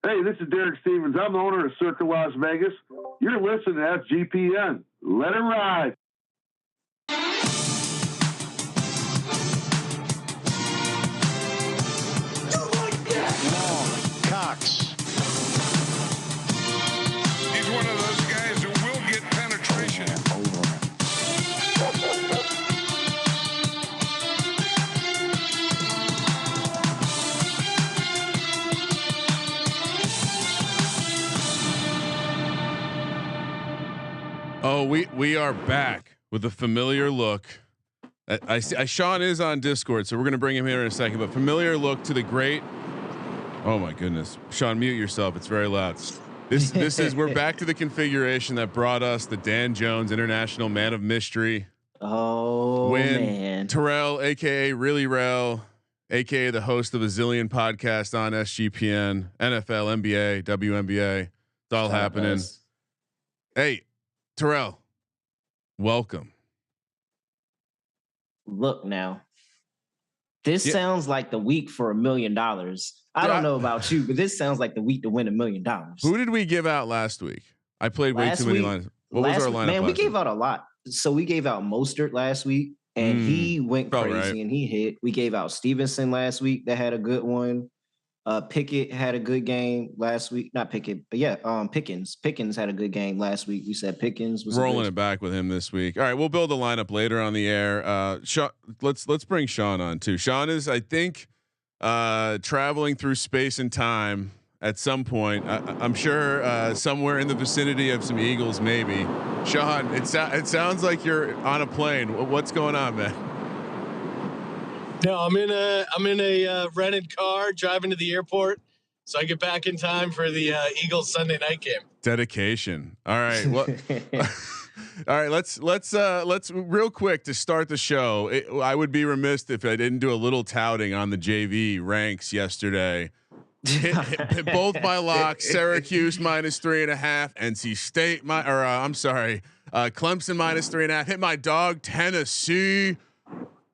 Hey, this is Derek Stevens. I'm the owner of Circa Las Vegas. You're listening to SGPN. Let it ride. Cox. He's one of those guys who will get penetration. Oh, we are back with a familiar look. I see. Sean is on Discord, so we're gonna bring him here in a second. But familiar look to the great. Oh my goodness, Sean, mute yourself. It's very loud. This is we're back to the configuration that brought us the Dan Jones International Man of Mystery. Oh man, Terrell, aka Really Rel, aka the host of a zillion podcasts on SGPN, NFL, NBA, WNBA. It's all happening. Hey, Terrell, welcome. Look now. This sounds like the week for $1 million. I don't know about you, but this sounds like the week to win $1 million. Who did we give out last week? I played way too many lines. What was our lineup? Man, we gave out a lot. So we gave out Mostert last week, and he went crazy and he hit. We gave out Stevenson last week. That had a good one. Pickett had a good game last week. Not Pickett, but Pickens. Pickens had a good game last week. We said Pickens was rolling it back with him this week. All right, we'll build a lineup later on the air. Sean, let's bring Sean on too. Sean is, I think, traveling through space and time at some point. I'm sure somewhere in the vicinity of some Eagles, maybe. Sean, it sounds like you're on a plane. What's going on, man? No, I'm in a rented car driving to the airport, so I get back in time for the Eagles Sunday night game. Dedication. All right. Well, all right. Let's real quick to start the show. I would be remiss if I didn't do a little touting on the JV ranks yesterday. Hit both my locks. Syracuse -3.5. NC State Clemson -3.5. Hit my dog Tennessee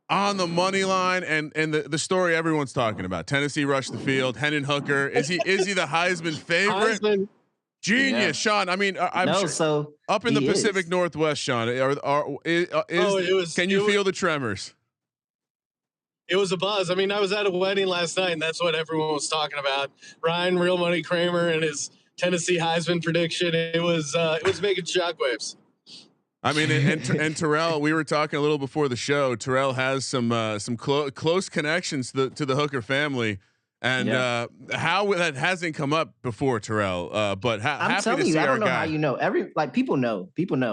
on the money line, and the story everyone's talking about. Tennessee rushed the field. Hendon Hooker, is he the Heisman favorite? Heisman. Genius, yeah. Sean. I mean, I'm sure so up in the Pacific Northwest, Sean. Can you feel the tremors? It was a buzz. I mean, I was at a wedding last night, and that's what everyone was talking about. Ryan Real Money Kramer and his Tennessee Heisman prediction. It was making shockwaves. I mean, and Terrell, we were talking a little before the show. Terrell has some close connections to the Hooker family, and how that hasn't come up before, Terrell. But I'm telling you, I don't know how you know. People know.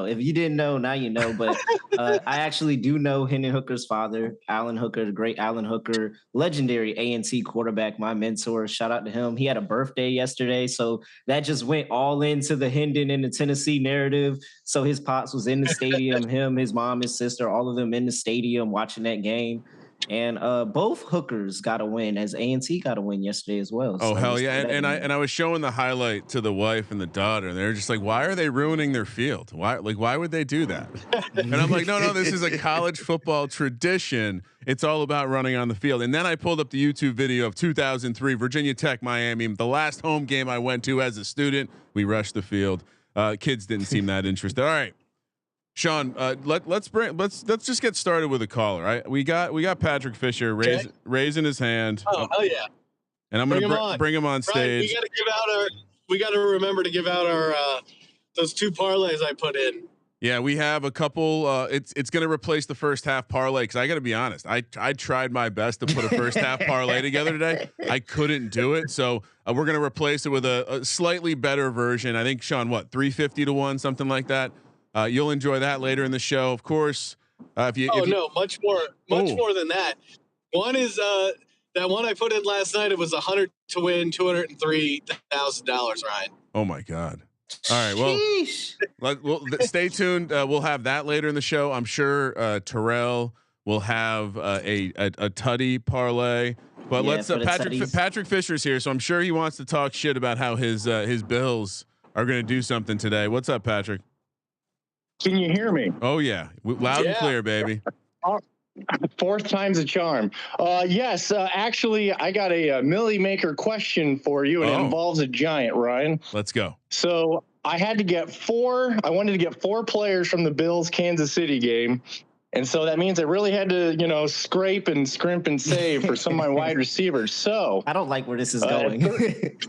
If you didn't know, now you know. But I actually do know Hendon Hooker's father, Alan Hooker, the great Alan Hooker, legendary A&T quarterback, my mentor. Shout out to him. He had a birthday yesterday, so that just went all into the Hendon and the Tennessee narrative. So his pops was in the stadium, him, his mom, his sister, all of them in the stadium watching that game. And both Hookers got a win, as A&T got a win yesterday as well. Oh, so hell yeah! And I was showing the highlight to the wife and the daughter, and they're just like, "Why are they ruining their field? Why would they do that?" And I'm like, "No, this is a college football tradition. It's all about running on the field." And then I pulled up the YouTube video of 2003 Virginia Tech Miami, the last home game I went to as a student. We rushed the field. Kids didn't seem that interested. All right. Sean, let's just get started with a caller. Right, we got Patrick Fisher raising his hand. Oh hell yeah! And I'm gonna bring him on stage. Brian, we got to remember to give out our those 2 parlays I put in. Yeah, we have a couple. It's gonna replace the first half parlay, because I got to be honest. I tried my best to put a first half parlay together today. I couldn't do it, so we're gonna replace it with a slightly better version. I think, Sean, 350 to 1, something like that. You'll enjoy that later in the show, of course. Much more than that. One is that one I put in last night. It was 100 to win $203,000, Ryan. Oh my God! All right, well, stay tuned. We'll have that later in the show. I'm sure Terrell will have a tutty parlay. But let's Patrick Fisher's here, so I'm sure he wants to talk shit about how his Bills are going to do something today. What's up, Patrick? Can you hear me? Oh yeah, loud and clear, baby. Fourth time's a charm. Yes, actually, I got a Millie Maker question for you, and it involves a giant, Ryan. Let's go. So I wanted to get 4 players from the Bills Kansas City game. And so that means I really had to, scrape and scrimp and save for some of my wide receivers. So I don't like where this is going. At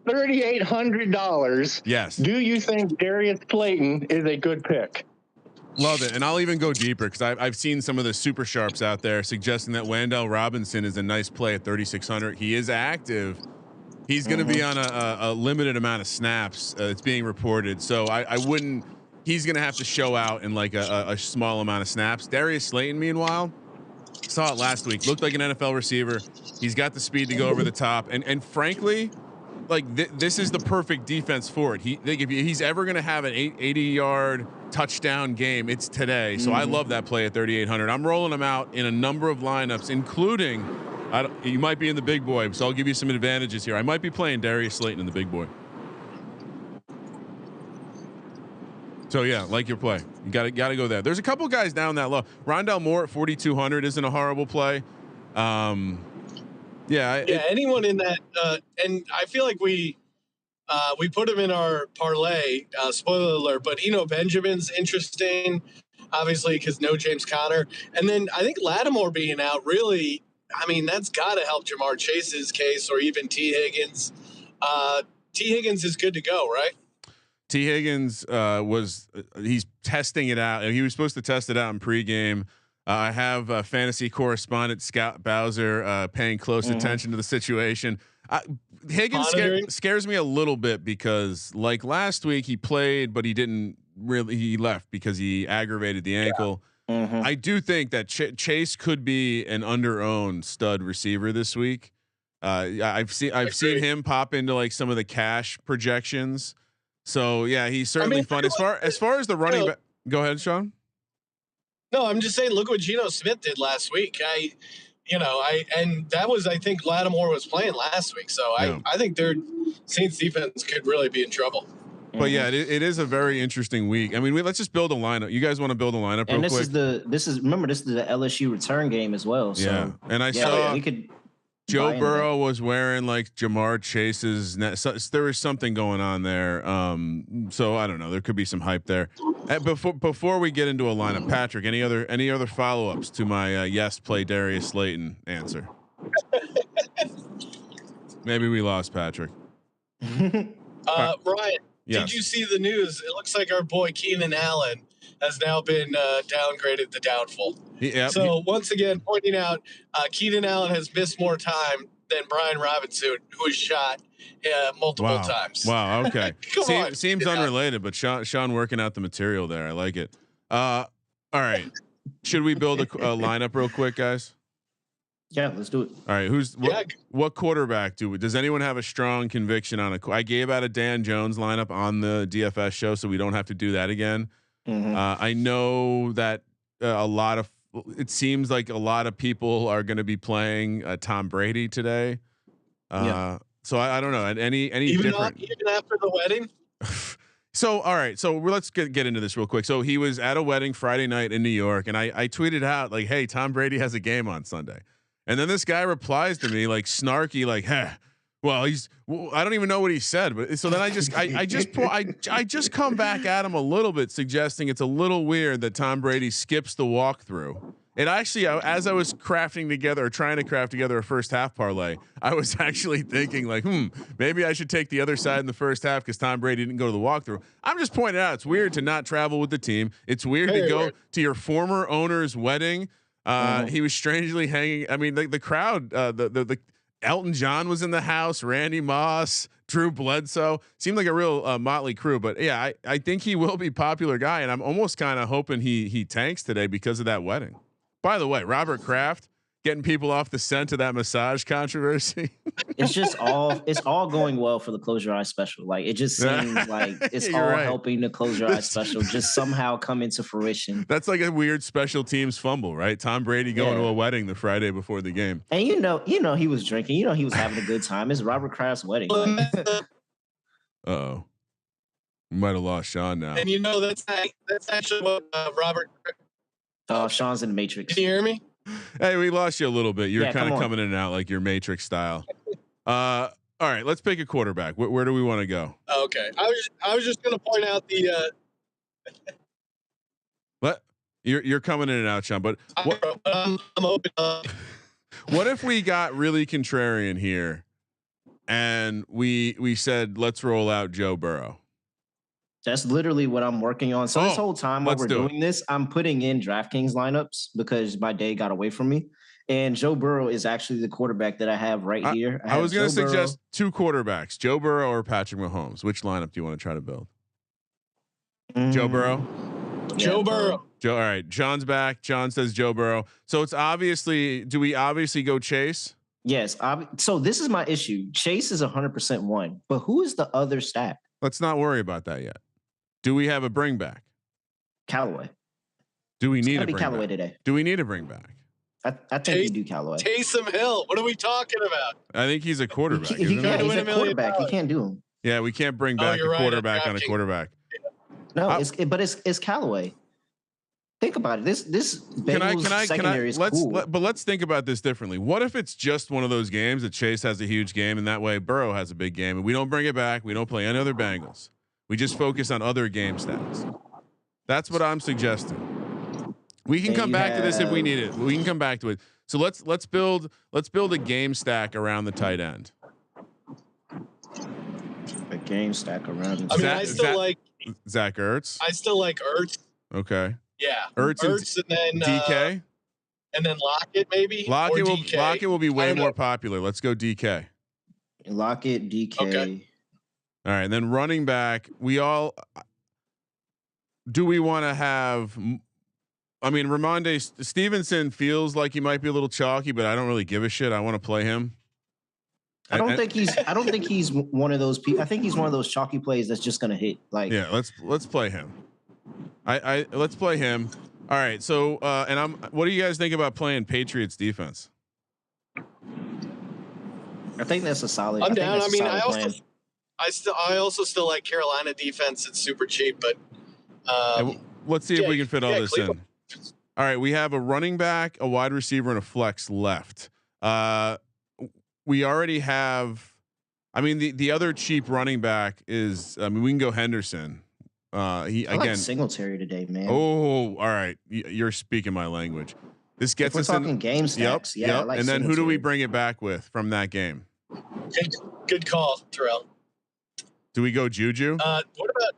$3,800, yes. Do you think Darius Slayton is a good pick? Love it. And I'll even go deeper because I've seen some of the super sharps out there suggesting that Wandale Robinson is a nice play at 3,600. He is active. He's going to be on a limited amount of snaps. It's being reported. So I wouldn't. He's going to have to show out in like a small amount of snaps. Darius Slayton, meanwhile, saw it last week. Looked like an NFL receiver. He's got the speed to go over the top. And frankly, like this is the perfect defense for it. If he's ever going to have an 80-yard touchdown game, it's today. So I love that play at 3,800. I'm rolling him out in a number of lineups, including you might be in the big boy. So I'll give you some advantages here. I might be playing Darius Slayton in the big boy. So yeah, like your play. You got to go there. There's a couple guys down that low. Rondale Moore at 4,200 isn't a horrible play. Anyone in that, and I feel like we put him in our parlay. Spoiler alert, but Benjamin's interesting, obviously because no James Conner, and then I think Lattimore being out really. I mean, that's got to help Jamar Chase's case, or even T. Higgins. T. Higgins is good to go, right? T. Higgins he's testing it out. He was supposed to test it out in pregame. I have fantasy correspondent Scott Bowser paying close attention to the situation. Higgins scares me a little bit because, like last week, he played, but he didn't really. He left because he aggravated the ankle. I do think that Chase could be an under-owned stud receiver this week. I've seen him pop into like some of the cash projections. So yeah, he's certainly fun. As far as the running back, go ahead, Sean. No, I'm just saying. Look what Geno Smith did last week. And that was, I think Lattimore was playing last week. So I think their Saints defense could really be in trouble. But yeah, it is a very interesting week. I mean, let's just build a lineup. You guys want to build a lineup real quick? This is the LSU return game as well. So yeah, and I saw we could. Joe Burrow was wearing like Jamar Chase's net. So there was something going on there. So I don't know. There could be some hype there. Before we get into a lineup, Patrick, any other follow-ups to my yes, play Darius Slayton answer? Maybe we lost Patrick. Ryan, yes. Did you see the news? It looks like our boy Keenan Allen has now been downgraded to doubtful. So once again, pointing out, Keenan Allen has missed more time than Brian Robinson, who was shot multiple times. Wow. Okay. Seems unrelated, but Sean working out the material there. I like it. All right. Should we build a lineup real quick, guys? Yeah, let's do it. All right. What quarterback does anyone have a strong conviction on? I gave out a Dan Jones lineup on the DFS show, so we don't have to do that again. I know that it seems like a lot of people are going to be playing Tom Brady today. So I don't know. Any even different? Even after the wedding. So all right. So let's get into this real quick. So he was at a wedding Friday night in New York, and I tweeted out like, "Hey, Tom Brady has a game on Sunday," and then this guy replies to me like snarky, like, "Hey." Well, I don't even know what he said, but so then I just come back at him a little bit, suggesting it's a little weird that Tom Brady skips the walkthrough. It actually, as I was trying to craft together a first half parlay, I was actually thinking like, maybe I should take the other side in the first half because Tom Brady didn't go to the walkthrough. I'm just pointing out it's weird to not travel with the team. It's weird to go to your former owner's wedding. He was strangely hanging. I mean, the crowd, the Elton John was in the house, Randy Moss, Drew Bledsoe, seemed like a real motley crew, but yeah, I think he will be a popular guy. And I'm almost kind of hoping he tanks today because of that wedding. By the way, Robert Kraft getting people off the scent of that massage controversy. It's all going well for the Close Your Eyes special. Like it just seems like it's all helping the Close Your Eyes special just somehow come into fruition. That's like a weird special teams fumble, right? Tom Brady going to a wedding the Friday before the game. And you know he was drinking, he was having a good time. It's Robert Kraft's wedding. Uh-oh. We might have lost Sean now. And that's actually what Robert Sean's in the Matrix. Can you hear me? Hey, we lost you a little bit. You're kind of come coming in and out like your Matrix style. All right, let's pick a quarterback. Where do we want to go? Okay, I was just going to point out the. What? You're coming in and out, Sean. But I'm open. What if we got really contrarian here, and we said let's roll out Joe Burrow? That's literally what I'm working on. So this whole time while we're doing this, I'm putting in DraftKings lineups because my day got away from me. And Joe Burrow is actually the quarterback that I have here. I was going to suggest two quarterbacks, Joe Burrow or Patrick Mahomes. Which lineup do you want to try to build? Joe Burrow? Joe Burrow. All right. John's back. John says Joe Burrow. So it's obviously, do we obviously go Chase? Yes. So this is my issue. Chase is 100% one, but who is the other stack? Let's not worry about that yet. Do we have a bring back? Callaway. Do we need a bring Callaway back? today? Do we need a bring back? I think you do Callaway. Taysom Hill. What are we talking about? I think he's a quarterback. He's a quarterback. You can't do him. Yeah, we can't bring back a quarterback on a quarterback. No, it's Callaway. Think about it. This Bengals secondary is cool. But let's think about this differently. What if it's just one of those games that Chase has a huge game and that way Burrow has a big game and we don't bring it back. We don't play any other Bengals. We just focus on other game stats. That's what I'm suggesting. We can come back to this if we need it. We can come back to it. So let's build a game stack around the tight end. A game stack around. I still like Zach Ertz. I still like Ertz. Okay. Yeah, Ertz and then DK, and then Lockett maybe. Lockett will be way more popular. Let's go DK. Lockett, DK. Okay. All right, and then running back. Do we want to have? I mean, Ramondre Stevenson feels like he might be a little chalky, but I don't really give a shit. I want to play him. I don't think he's one of those people. I think he's one of those chalky plays that's just gonna hit. Like, yeah, let's play him. Let's play him. All right. So, what do you guys think about playing Patriots defense? I think that's a solid. I'm down. I mean, I also still like Carolina defense. It's super cheap, but let's see if we can fit all this Cleveland in. All right. We have a running back, a wide receiver, and a flex left. We already have. I mean, the other cheap running back is. I mean, we can go Henderson. I like Singletary today, man. Oh, all right. You're speaking my language. This gets us in game stacks. Yep. Yeah. Like and then who do we bring it back with from that game? Good call, Terrell. Do we go Juju? What about?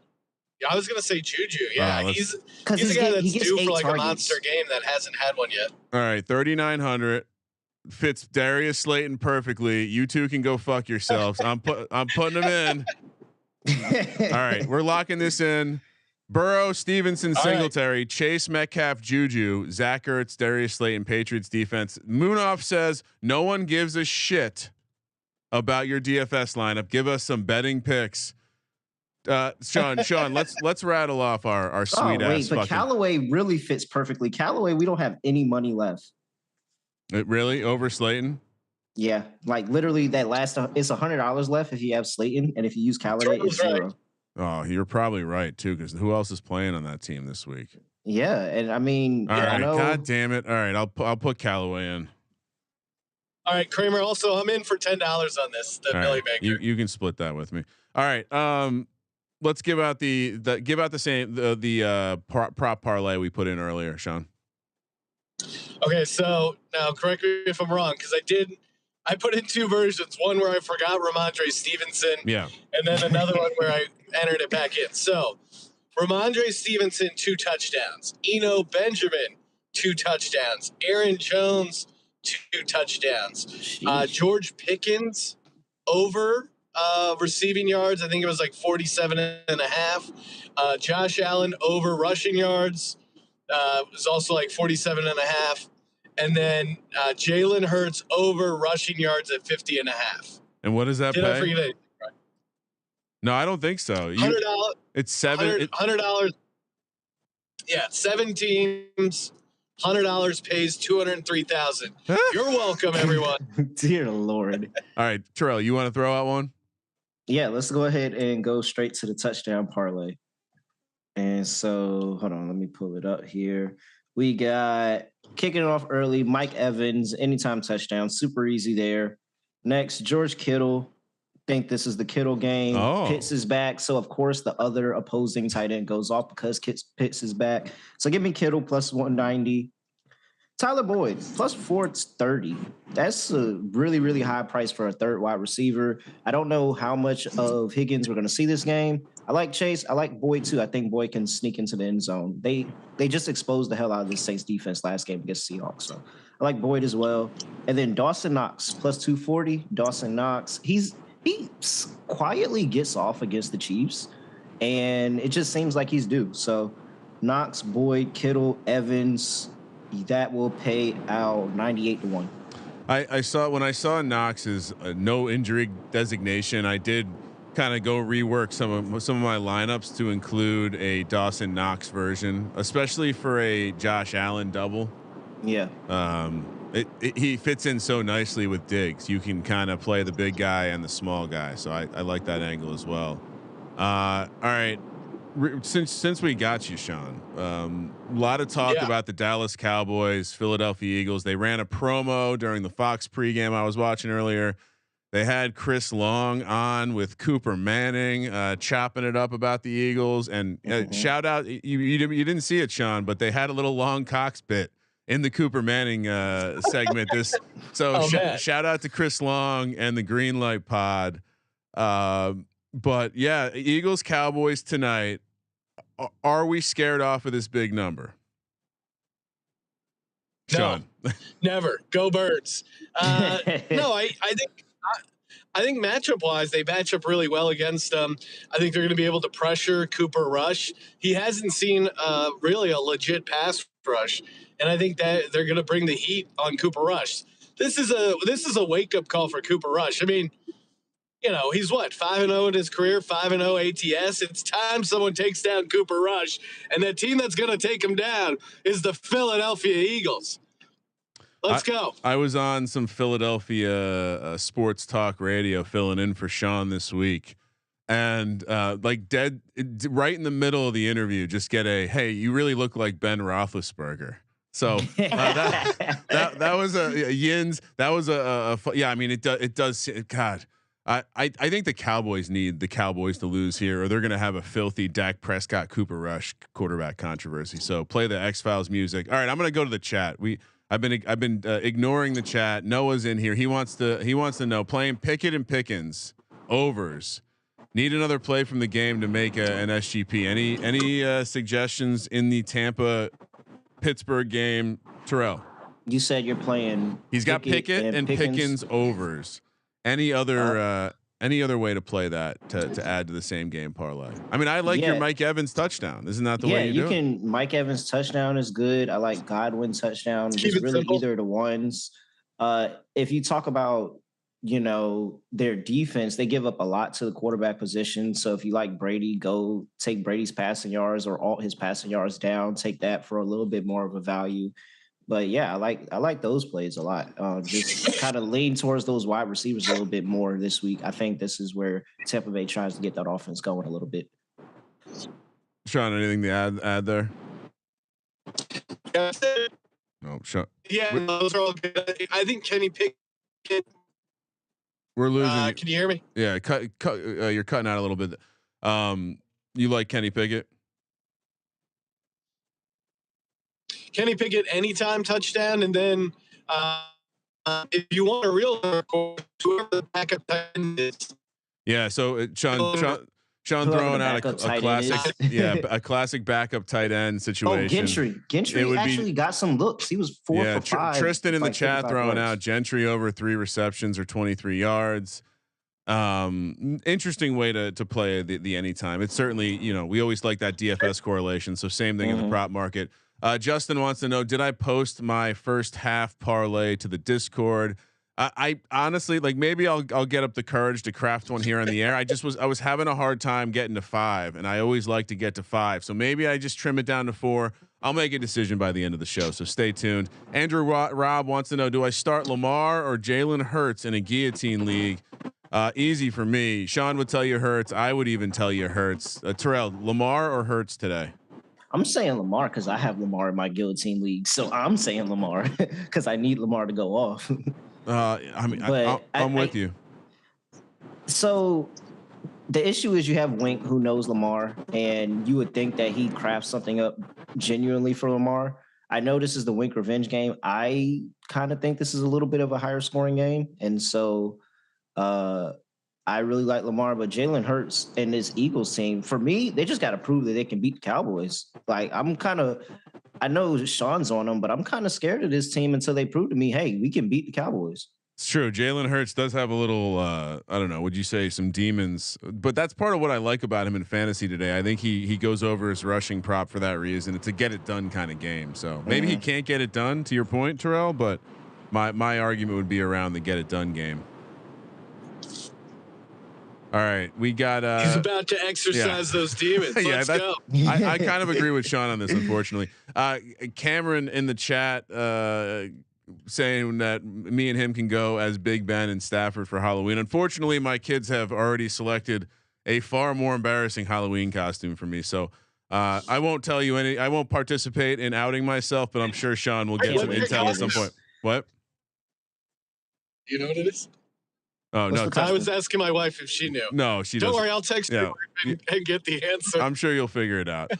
I was gonna say Juju. Yeah, he's a guy that's due for like a monster game that hasn't had one yet. All right, 3,900 fits Darius Slayton perfectly. You two can go fuck yourselves. I'm putting them in. All right, we're locking this in. Burrow, Stevenson, Singletary, right. Chase, Metcalf, Juju, Zach Ertz, Darius Slayton, Patriots defense. Moonoff says no one gives a shit about your DFS lineup. Give us some betting picks. Sean, let's rattle off our sweet ass. But Callaway really fits perfectly. Callaway, we don't have any money left. It really over Slayton? Yeah, like literally that last. It's $100 left if you have Slayton, and if you use Callaway, it's $0. Oh, you're probably right too, because who else is playing on that team this week? Yeah, and I mean, all right, God damn it! All right, I'll put Callaway in. All right, Kramer. Also, I'm in for $10 on this. The Billy Baker. You can split that with me. All right. Let's give out the prop parlay we put in earlier, Sean. Okay, so now correct me if I'm wrong, because I put in two versions. One where I forgot Ramondre Stevenson. Yeah. And then another one where I entered it back in. So Ramondre Stevenson, 2 touchdowns. Eno Benjamin, 2 touchdowns. Aaron Jones, 2 touchdowns. George Pickens over receiving yards. I think it was like 47.5. Josh Allen over rushing yards. Was also like 47.5. And then Jalen Hurts over rushing yards at 50.5. And what does that pay? I forget it? No, I don't think so. $100. It's $7. Yeah, 7 teams. $100 pays 203,000. You're welcome, everyone. Dear Lord. All right, Terrell, you want to throw out one? Yeah, let's go ahead and go straight to the touchdown parlay. And so, hold on, let me pull it up here. We got kicking it off early. Mike Evans, anytime touchdown, super easy there. Next, George Kittle. Think this is the Kittle game. Pitts is back, so of course the other opposing tight end goes off because Pitts is back. So give me Kittle plus 190. Tyler Boyd plus 430. That's a really, really high price for a third wide receiver. I don't know how much of Higgins we're going to see this game. I like Chase. I like Boyd too. I think Boyd can sneak into the end zone. They just exposed the hell out of the Saints defense last game against Seahawks. So I like Boyd as well. And then Dawson Knox plus 240. Dawson Knox. He quietly gets off against the Chiefs, and it just seems like he's due. So Knox, Boyd, Kittle, Evans. That will pay out 98-1. I saw when I saw Knox's no injury designation, I did kind of go rework some of my lineups to include a Dawson Knox version, especially for a Josh Allen double. Yeah. He fits in so nicely with Diggs. You can kind of play the big guy and the small guy, so I like that angle as well. All right. Since we got you, Sean, a lot of talk about the Dallas Cowboys, Philadelphia Eagles. They ran a promo during the Fox pregame I was watching earlier. They had Chris Long on with Cooper Manning, chopping it up about the Eagles. And shout out, you didn't see it, Sean, but they had a little Long Cox bit in the Cooper Manning segment. Shout out to Chris Long and the Greenlight Pod. But yeah, Eagles Cowboys tonight. Are we scared off of this big number? Sean? No, never. Go Birds. No, I think matchup wise, they match up really well against them. I think they're going to be able to pressure Cooper Rush. He hasn't seen really a legit pass rush, and I think that they're going to bring the heat on Cooper Rush. This is a wake up call for Cooper Rush. I mean, you know, he's what, 5-0 in his career, 5-0 ATS. It's time someone takes down Cooper Rush, and that team that's going to take him down is the Philadelphia Eagles. Let's go. I was on some Philadelphia sports talk radio filling in for Sean this week, and like right in the middle of the interview, just get hey, you really look like Ben Roethlisberger. So that was a Yins. That was yeah. I mean, it does. God. I think the Cowboys need the Cowboys to lose here, or they're going to have a filthy Dak Prescott Cooper Rush quarterback controversy. So play the X-Files music. All right, I'm going to go to the chat. I've been ignoring the chat. Noah's in here. He wants to know, playing Pickett and Pickens overs. Need another play from the game to make an SGP. Any suggestions in the Tampa Pittsburgh game, Terrell? You said you're playing. He's got Pickett and Pickens overs. Any other way to play that to add to the same game parlay? I mean, I like your Mike Evans touchdown. Isn't that the way you do it? Mike Evans touchdown is good. I like Godwin touchdown. Just really simple. Either of the ones. If you talk about, you know, their defense, they give up a lot to the quarterback position. So if you like Brady, go take Brady's passing yards or alt his passing yards down. Take that for a little bit more of a value. But yeah, I like those plays a lot. Just kind of lean towards those wide receivers a little bit more this week. I think this is where Tampa Bay tries to get that offense going a little bit. Sean, anything to add there? No, Sean. Yeah, those are all good. I think Kenny Pickett. We're losing. Can you hear me? Yeah, you're cutting out a little bit. You like Kenny Pickett? Kenny Pickett anytime touchdown, and then if you want a real whoever the backup tight end is. Yeah, so Sean throwing out a classic, a classic backup tight end situation. Gentry actually got some looks. He was 4 for 5. Tristan in the chat throwing out Gentry over 3 receptions or 23 yards. Interesting way to play the anytime. It's certainly, you know, we always like that DFS correlation. So same thing in the prop market. Justin wants to know, did I post my first half parlay to the Discord? I honestly, like, maybe I'll get up the courage to craft one here on the air. I was having a hard time getting to 5, and I always like to get to 5. So maybe I just trim it down to 4. I'll make a decision by the end of the show. So stay tuned. Andrew Rob wants to know, do I start Lamar or Jalen Hurts in a guillotine league? Easy for me. Sean would tell you Hurts. I would even tell you Hurts. Terrell, Lamar or Hurts today? I'm saying Lamar because I have Lamar in my guillotine league. So I'm saying Lamar because I need Lamar to go off. I mean, But I'm with you. So the issue is you have Wink who knows Lamar, and you would think that he'd craft something up genuinely for Lamar. I know this is the Wink revenge game. I kind of think this is a little bit of a higher scoring game. And so I really like Lamar, but Jalen Hurts and this Eagles team, for me, they just got to prove that they can beat the Cowboys. Like, I know Sean's on them, but I'm kind of scared of this team until they prove to me, hey, we can beat the Cowboys. It's true. Jalen Hurts does have a little, I don't know, would you say some demons? But that's part of what I like about him in fantasy today. I think he goes over his rushing prop for that reason. It's a get it done kind of game. So maybe he can't get it done, to your point, Terrell. But my argument would be around the get it done game. All right, we got. He's about to exercise those demons. Let's go. I kind of agree with Sean on this. Unfortunately, Cameron in the chat saying that me and him can go as Big Ben and Stafford for Halloween. Unfortunately, my kids have already selected a far more embarrassing Halloween costume for me. So I won't tell you any. I won't participate in outing myself, but I'm sure Sean will get some intel at some point. What? You know what it is? Oh no! I was asking my wife if she knew. No, she doesn't. Don't worry, I'll text you and get the answer. I'm sure you'll figure it out.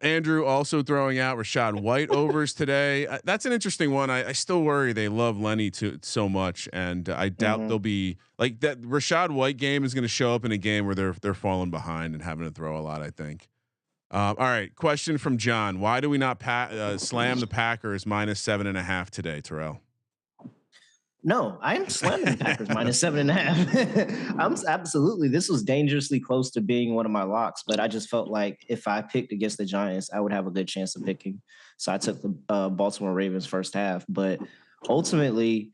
Andrew also throwing out Rashad White overs today. That's an interesting one. I still worry they love Lenny so much, and I doubt they'll be like that. Rashad White game is going to show up in a game where they're falling behind and having to throw a lot. I think. All right, question from John: why do we not slam the Packers -7.5 today, Terrell? No, I am slamming the Packers -7.5. I'm absolutely. This was dangerously close to being one of my locks, but I just felt like if I picked against the Giants, I would have a good chance of picking. So I took the Baltimore Ravens first half. But ultimately,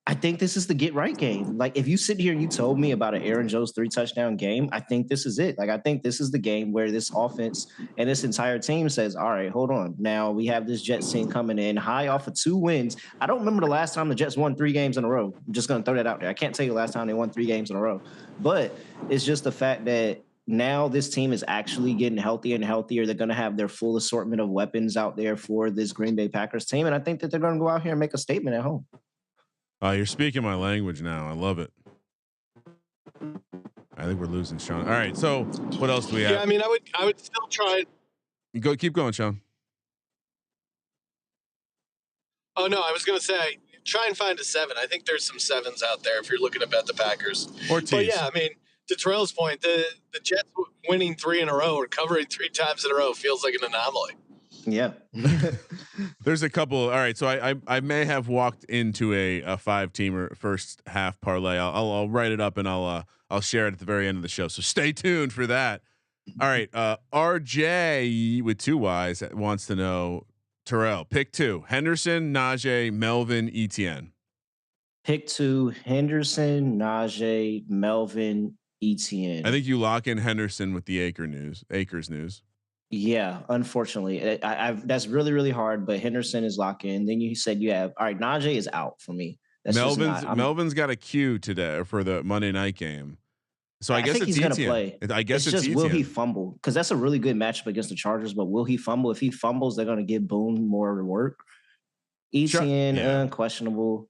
I think this is the get right game. Like if you sit here and you told me about an Aaron Jones 3-touchdown game, I think this is it. Like I think this is the game where this offense and this entire team says, all right, hold on. Now we have this Jets team coming in high off of 2 wins. I don't remember the last time the Jets won 3 games in a row. I'm just going to throw that out there. I can't tell you the last time they won 3 games in a row, but it's just the fact that now this team is actually getting healthier and healthier. They're going to have their full assortment of weapons out there for this Green Bay Packers team. And I think that they're going to go out here and make a statement at home. You're speaking my language now. I love it. I think we're losing Sean. All right. So what else do we have? Yeah, I mean, I would still try. Keep going, Sean. Oh no, I was going to say, try and find a 7. I think there's some 7s out there if you're looking to bet the Packers. Or tease. But yeah, I mean, to Terrell's point, the Jets winning 3 in a row or covering 3 times in a row feels like an anomaly. Yeah. There's a couple. All right. So I may have walked into a 5-teamer first half parlay. I'll write it up and I'll share it at the very end of the show. So stay tuned for that. All right. RJ with 2 Y's wants to know, Terrell, pick 2: Henderson, Najee, Melvin, Etienne. Pick 2: Henderson, Najee, Melvin, Etienne. I think you lock in Henderson with the Akers news. Yeah, unfortunately, that's really, really hard. But Henderson is locked in. Then you said you have all right. Najee is out for me. That's Melvin's got a cue today for the Monday night game, so I guess think it's he's going to Etienne. play. I guess it's just Etienne. Will he fumble? Because that's a really good matchup against the Chargers. But will he fumble? If he fumbles, they're going to give Boone more work. Etienne, questionable.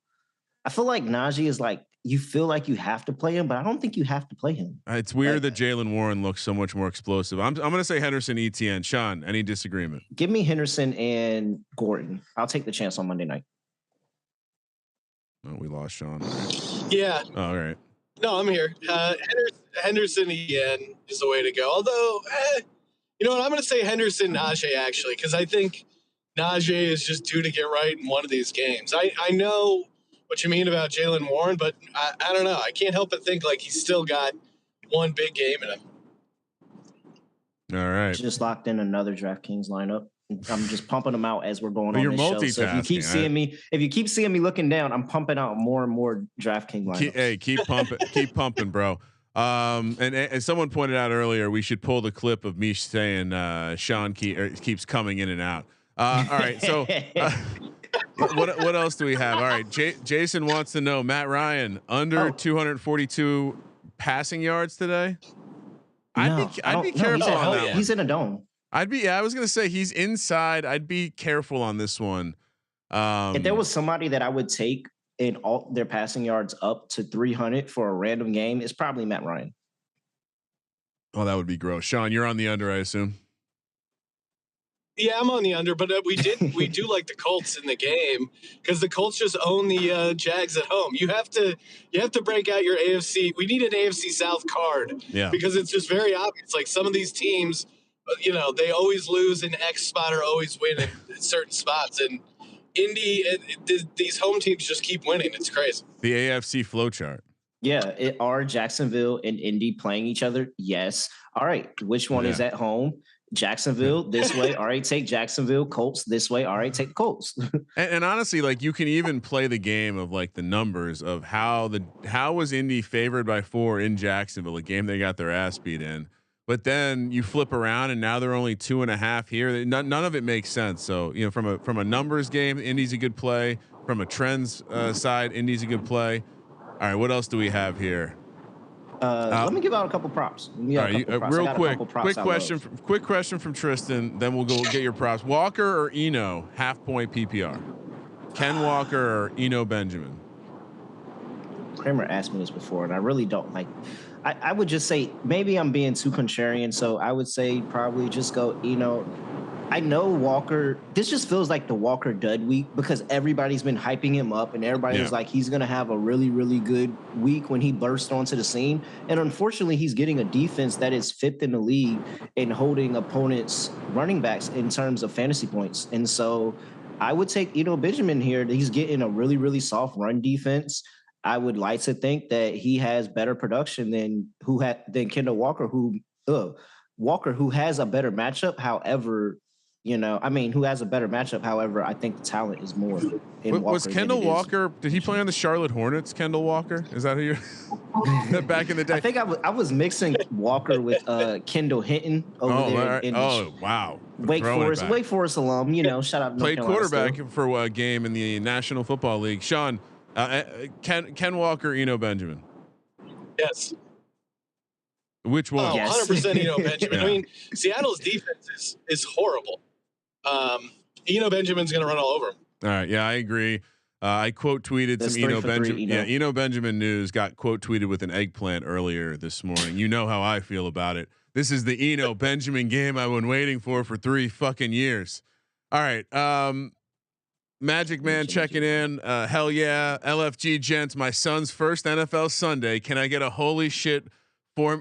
I feel like Najee is like, you feel like you have to play him, but I don't think you have to play him. It's weird that Jaylen Warren looks so much more explosive. I'm going to say Henderson, Etienne. Sean, any disagreement? Give me Henderson and Gordon. I'll take the chance on Monday night. Oh, we lost Sean. Yeah. Oh, all right. No, I'm here. Henderson again is the way to go. Although, you know what? I'm going to say Henderson, Najee actually, because I think Najee is just due to get right in one of these games. I know what you mean about Jaylen Warren, but I don't know. I can't help but think like he's still got one big game in him. All right. Just locked in another DraftKings lineup. I'm just pumping them out as we're going on You're this show. So if you keep seeing me looking down, I'm pumping out more and more DraftKings lineups. Keep pumping, bro. And someone pointed out earlier, we should pull the clip of me saying Sean keeps coming in and out. All right. So what else do we have? All right. Jason wants to know, Matt Ryan under 242 passing yards today. I'd be careful on that one. He's in a dome. I was gonna say he's inside. I'd be careful on this one. If there was somebody that I would take in all their passing yards up to 300 for a random game, it's probably Matt Ryan. Oh, that would be gross. Sean, you're on the under, I assume. Yeah, I'm on the under, but we do like the Colts in the game because the Colts just own the Jags at home. You have to break out your AFC. We need an AFC South card, because it's just very obvious. Like some of these teams, they always lose in X spot or always win in certain spots, and Indy, these home teams just keep winning. It's crazy. The AFC flowchart. Yeah, are Jacksonville and Indy playing each other? Yes. All right, which one is at home? Jacksonville this way. All right, take Jacksonville. Colts this way. All right, take Colts. and honestly, like you can even play the game of like the numbers of how was Indy favored by 4 in Jacksonville, a game they got their ass beat in. But then you flip around and now they're only 2.5 here. None of it makes sense. So from a numbers game, Indy's a good play. From a trends side, Indy's a good play. All right, what else do we have here? Let me give out a couple props. Real quick question from Tristan. Then we'll go get your props. Walker or Eno, half-point PPR. Ken Walker or Eno Benjamin. Kramer asked me this before, and I really don't like. I would just say maybe I'm being too contrarian, so I would say probably just go Eno. I know Walker. This just feels like the Walker dud week because everybody's been hyping him up and everybody was like, he's going to have a really, really good week when he bursts onto the scene. And unfortunately, he's getting a defense that is 5th in the league in holding opponents' running backs in terms of fantasy points. And so I would take Eno Benjamin here. He's getting a really, really soft run defense. I would like to think that he has better production than Kendall Walker, who has a better matchup. However, who has a better matchup. However, I think the talent is more. Was Kendall Walker? Did he play on the Charlotte Hornets? Kendall Walker, is that who you're? Back in the day, I think I was mixing Walker with Kendall Hinton over there. Wow! Wake Forest alum. Shout out. Played quarterback for a game in the National Football League. Sean, Ken Walker, Eno Benjamin. Yes. Which one? 100% Eno Benjamin. I mean, Seattle's defense is horrible. Eno Benjamin's going to run all over him. All right. Yeah, I agree. I quote tweeted some Eno Benjamin. Yeah, Eno Benjamin news got quote tweeted with an eggplant earlier this morning. You know how I feel about it. This is the Eno Benjamin game I've been waiting for 3 fucking years. All right. Magic Man checking in. Hell yeah. LFG gents, my son's first NFL Sunday. Can I get a holy shit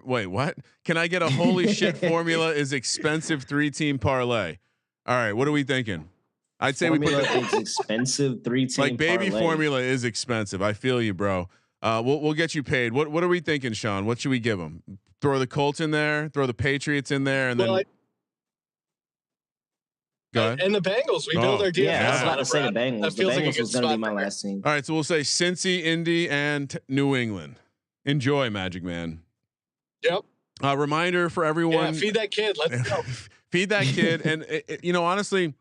wait, what? Can I get a holy shit formula is expensive 3-team parlay? All right, what are we thinking? I'd say formula is expensive 3-team like baby parlay. Formula is expensive. I feel you, bro. We'll get you paid. What are we thinking, Sean? What should we give them? Throw the Colts in there, throw the Patriots in there, and then go ahead. And the Bengals. We build our DFS. Yeah, I was about to say the Bengals. The Bengals was going to be my last team. All right, so we'll say Cincy, Indy, and New England. Enjoy, Magic Man. Yep. Reminder for everyone. Yeah, feed that kid. Let's go. Feed that kid. And honestly,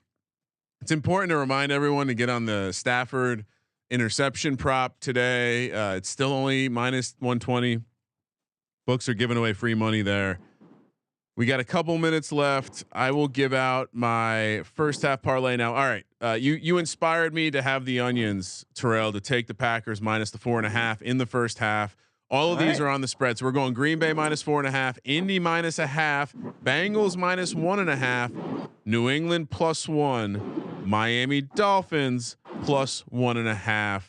it's important to remind everyone to get on the Stafford interception prop today. It's still only -120. Books are giving away free money there. We got a couple minutes left. I will give out my first half parlay now. All right. You inspired me to have the onions, Terrell, to take the Packers minus the 4.5 in the first half. All of these are on the spread. So we're going Green Bay minus 4.5, Indy minus 0.5, Bengals minus 1.5, New England +1, Miami Dolphins +1.5.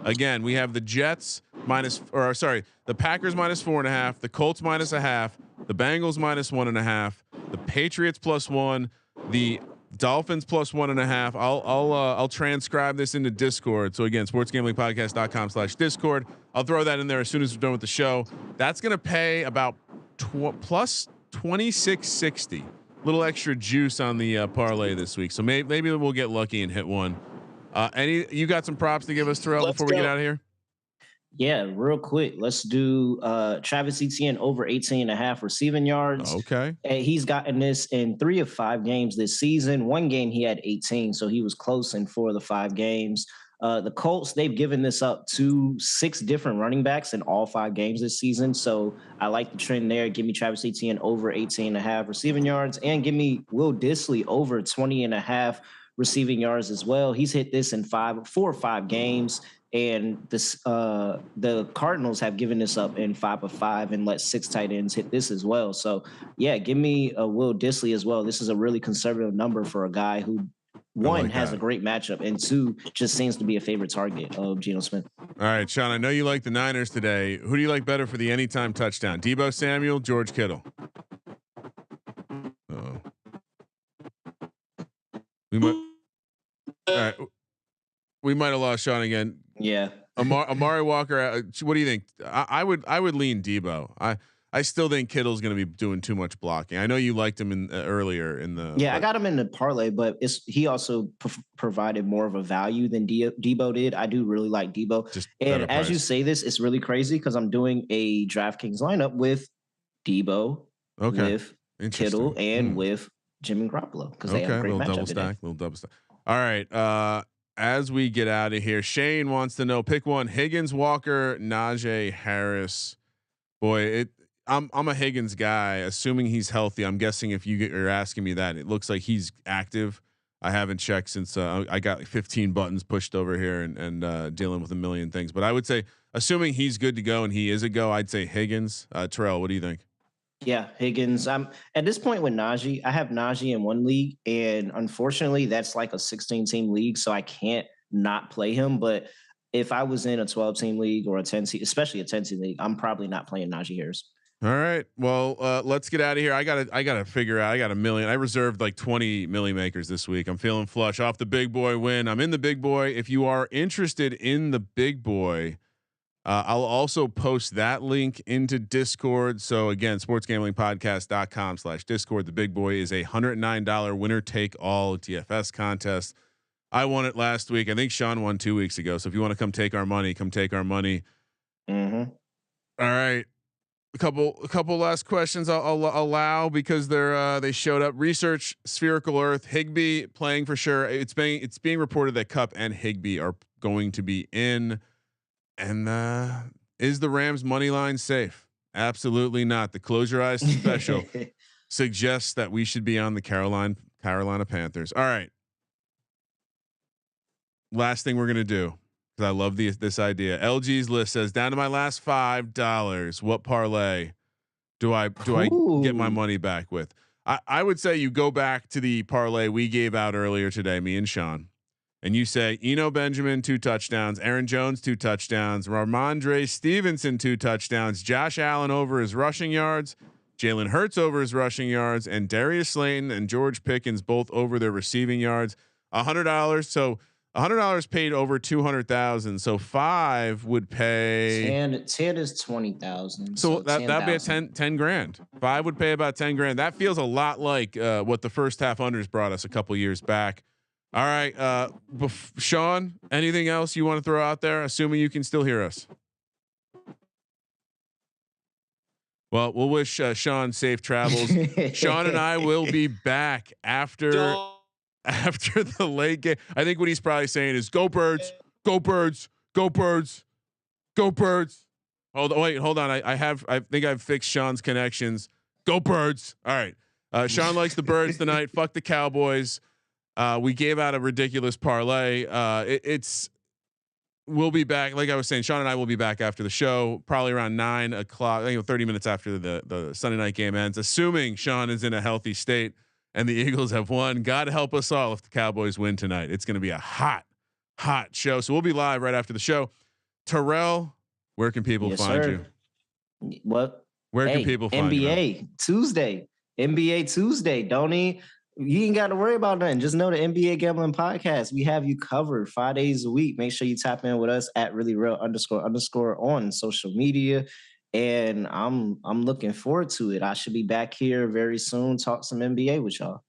Again, we have the Jets the Packers minus 4.5, the Colts minus 0.5, the Bengals minus 1.5, the Patriots +1, the Dolphins +1.5. I'll transcribe this into Discord. So again, sportsgamblingpodcast.com/Discord. I'll throw that in there as soon as we're done with the show. That's going to pay about plus 2660. Little extra juice on the parlay this week. So maybe we'll get lucky and hit one. You got some props to give us, Terrell, before we get out of here? Yeah, real quick. Let's do Travis Etienne over 18.5 receiving yards. Okay. And he's gotten this in 3 of 5 games this season. One game he had 18, so he was close in 4 of the 5 games. The Colts, they've given this up to 6 different running backs in all 5 games this season. So I like the trend there. Give me Travis Etienne over 18.5 receiving yards, and give me Will Dissly over 20.5 receiving yards as well. He's hit this in 4 or 5 games. And this, the Cardinals have given this up in 5 of 5 and let 6 tight ends hit this as well. So, yeah, give me Will Dissly as well. This is a really conservative number for a guy who, one, has a great matchup, and 2, just seems to be a favorite target of Geno Smith. All right, Sean, I know you like the Niners today. Who do you like better for the anytime touchdown? Deebo Samuel, George Kittle? Oh. We might have lost Sean again. Yeah. Amari Walker. What do you think? I would lean Deebo. I still think Kittle's going to be doing too much blocking. I know you liked him in earlier in the. Yeah, I got him in the parlay, but he also provided more of a value than Deebo did. I do really like Deebo. And as you say this, it's really crazy because I'm doing a DraftKings lineup with Deebo, with Kittle, and with Jimmy Garoppolo because they have a great matchup today. Little double stack. All right. As we get out of here, Shane wants to know: pick one: Higgins, Walker, Najee Harris. Boy, I'm a Higgins guy, assuming he's healthy. I'm guessing if you're asking me that, it looks like he's active. I haven't checked since I got like 15 buttons pushed over here and dealing with a million things. But I would say, assuming he's good to go and he is a go, I'd say Higgins. Terrell, what do you think? Yeah, Higgins. I'm at this point with Najee. I have Najee in one league, and unfortunately, that's like a 16-team league, so I can't not play him. But if I was in a 12-team league or a 10-team, especially a 10-team league, I'm probably not playing Najee Harris. All right. Well, let's get out of here. I gotta figure out. I got a million. I reserved like 20 milli makers this week. I'm feeling flush off the big boy win. I'm in the big boy. If you are interested in the big boy, I'll also post that link into Discord. So again, sportsgamblingpodcast.com/Discord. The big boy is a $109 winner take all DFS contest. I won it last week. I think Sean won 2 weeks ago. So if you want to come take our money, come take our money. Mm-hmm. All right. A couple last questions I'll allow because they showed up. Research Spherical Earth, Higbee playing for sure. It's being reported that Kupp and Higbee are going to be in. And is the Rams money line safe? Absolutely not. The Close Your Eyes special suggests that we should be on the Carolina Panthers. All right. Last thing we're gonna do, because I love this idea. LG's list says down to my last $5. What parlay do I get my money back with? I would say you go back to the parlay we gave out earlier today, me and Sean, and you say Eno Benjamin 2 touchdowns, Aaron Jones 2 touchdowns, Ramondre Stevenson 2 touchdowns, Josh Allen over his rushing yards, Jalen Hurts over his rushing yards, and Darius Slayton and George Pickens both over their receiving yards. $100. So $100 paid over 200,000. So 5 would pay 10 is 20,000. So that'd be a 10 grand. 5 would pay about 10 grand. That feels a lot like what the first half unders brought us a couple years back. All right. Sean, anything else you want to throw out there? Assuming you can still hear us. Well, we'll wish Sean safe travels. Sean and I will be back after the late game. I think what he's probably saying is go Birds, go Birds, go Birds, go Birds. Hold on. I think I've fixed Sean's connections. Go Birds. All right. Sean likes the Birds tonight. Fuck the Cowboys. We gave out a ridiculous parlay. We'll be back. Like I was saying, Sean and I will be back after the show, probably around 9 o'clock, 30 minutes after the Sunday night game ends, assuming Sean is in a healthy state and the Eagles have won. God help us all if the Cowboys win tonight. It's going to be a hot show. So we'll be live right after the show. Terrell, where can people find you? What? Where can people find you? NBA Tuesday. You ain't got to worry about nothing. Just know the NBA Gambling Podcast. We have you covered 5 days a week. Make sure you tap in with us at @reallyreal__ on social media. And I'm looking forward to it. I should be back here very soon. Talk some NBA with y'all.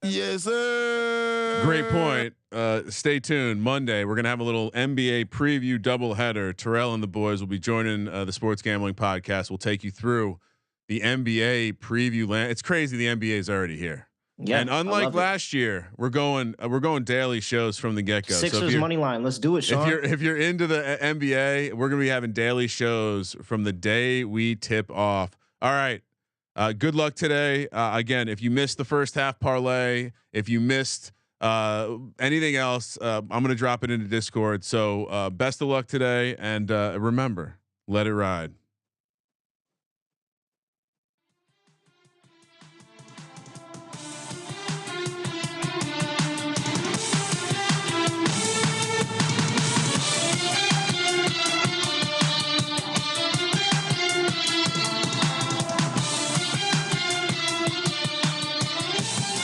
Yes, sir. Great point. Stay tuned. Monday, we're gonna have a little NBA preview doubleheader. Terrell and the boys will be joining the Sports Gambling Podcast. We'll take you through the NBA preview land. It's crazy. The NBA is already here. Yeah, and unlike last year, we're going daily shows from the get go. Sixers money line. Let's do it, Sean. If you're into the NBA, we're gonna be having daily shows from the day we tip off. All right. Good luck today. Again, if you missed the first half parlay, if you missed anything else, I'm gonna drop it into Discord. So best of luck today, and remember, let it ride.